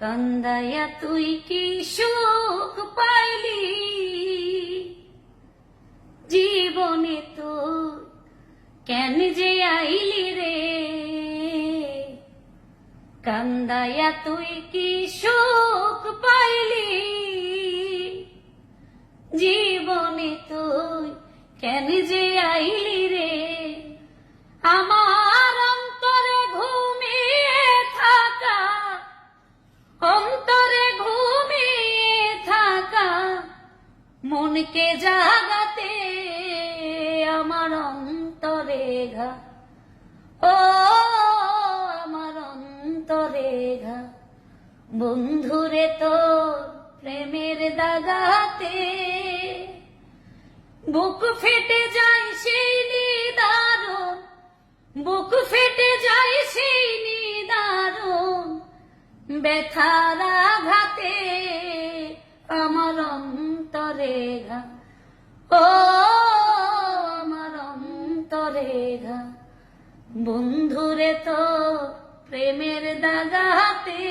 কান্দাইয়া তুই কি সুখ পাইলি, জীবনে তো কেন যে আইলি রে। কান্দাইয়া তুই কি সুখ পাইলি, জীবনে তুই কেন যে আইলি রে। আমার অন্তরে ঘুমিয়ে থাকা, অন্তরে ঘুমিয়ে থাকা মনকে জাগাতে আমার অন্তরে ঘা, ও আমার অন্তরে ঘা। বন্ধুরে তোর প্রেমের দাগাতে বুক ফেটে যায় সেই নিদারুণ, বুক ফেটে যায় সেই নিদারুণ ব্যথার আঘাতে আমার অন্তরে ঘা, ও আমার অন্তরে ঘা। বন্ধুরে তো প্রেমের দাগাতে